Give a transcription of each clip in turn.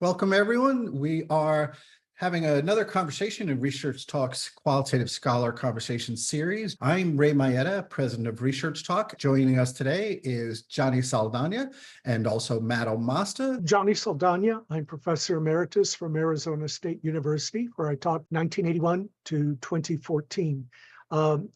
Welcome, everyone. We are having another conversation in Research Talk's Qualitative Scholar Conversation series. I'm Maietta, president of Research Talk. Joining us today is Johnny Saldaña and also Matt Omasta. Johnny Saldaña. I'm professor emeritus from Arizona State University, where I taught 1981 to 2014.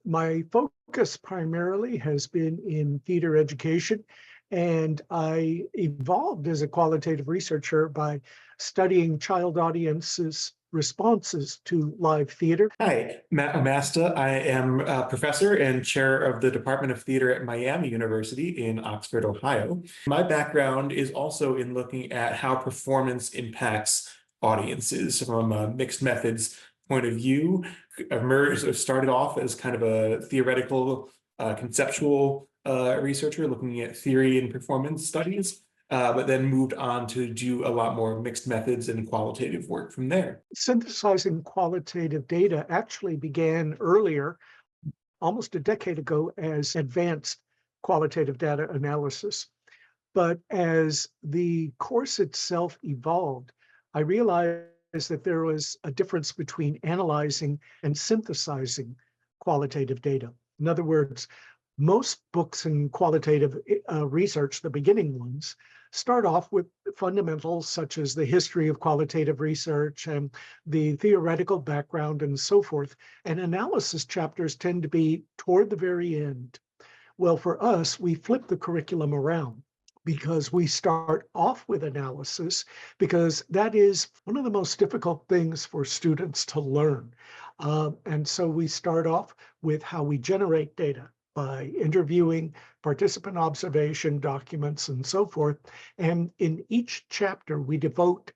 My focus primarily has been in theater education, and I evolved as a qualitative researcher by studying child audiences' responses to live theater. Hi, Matt Omasta. I am a professor and chair of the Department of Theater at Miami University in Oxford, Ohio. My background is also in looking at how performance impacts audiences from a mixed methods point of view. I started off as kind of a theoretical, conceptual researcher looking at theory and performance studies, but then moved on to do a lot more mixed methods and qualitative work from there. Synthesizing qualitative data actually began earlier, almost a decade ago, as advanced qualitative data analysis. But as the course itself evolved, I realized that there was a difference between analyzing and synthesizing qualitative data. In other words, most books in qualitative research, the beginning ones, start off with fundamentals such as the history of qualitative research and the theoretical background and so forth. And analysis chapters tend to be toward the very end. Well, for us, we flip the curriculum around because we start off with analysis, because that is one of the most difficult things for students to learn. And so we start off with how we generate data by interviewing, participant observation, documents, and so forth. And in each chapter, we devote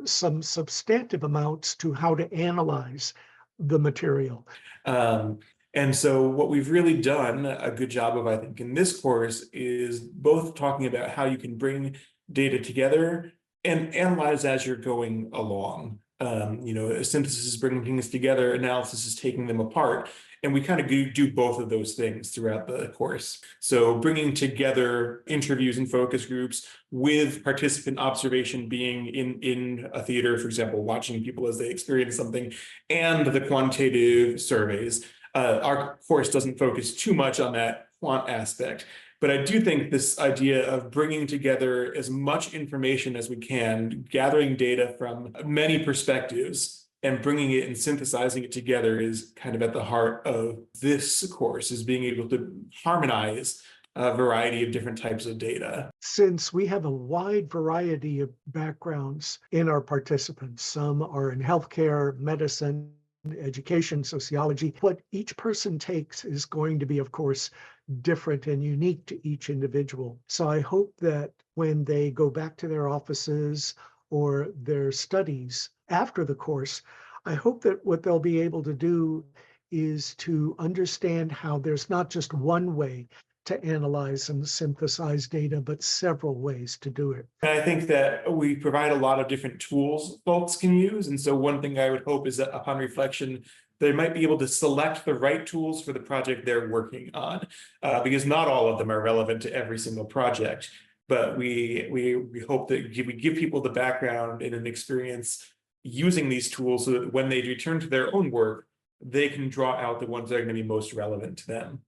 some substantive amounts to how to analyze the material. And so what we've really done a good job of, I think, in this course is both talking about how you can bring data together and analyze as you're going along. Synthesis is bringing things together, analysis is taking them apart. And we kind of do both of those things throughout the course. So bringing together interviews and focus groups with participant observation being in a theater, for example, watching people as they experience something, and the quantitative surveys. Our course doesn't focus too much on that quant aspect, but I do think this idea of bringing together as much information as we can, gathering data from many perspectives, and bringing it and synthesizing it together is kind of at the heart of this course, is being able to harmonize a variety of different types of data. Since we have a wide variety of backgrounds in our participants, some are in healthcare, medicine, education, sociology, what each person takes is going to be, of course, different and unique to each individual. So I hope that when they go back to their offices or their studies after the course, I hope that what they'll be able to do is to understand how there's not just one way to analyze and synthesize data, but several ways to do it. And I think that we provide a lot of different tools folks can use. And so one thing I would hope is that upon reflection, they might be able to select the right tools for the project they're working on, because not all of them are relevant to every single project. But we hope that we give people the background and an experience using these tools so that when they return to their own work, they can draw out the ones that are going to be most relevant to them.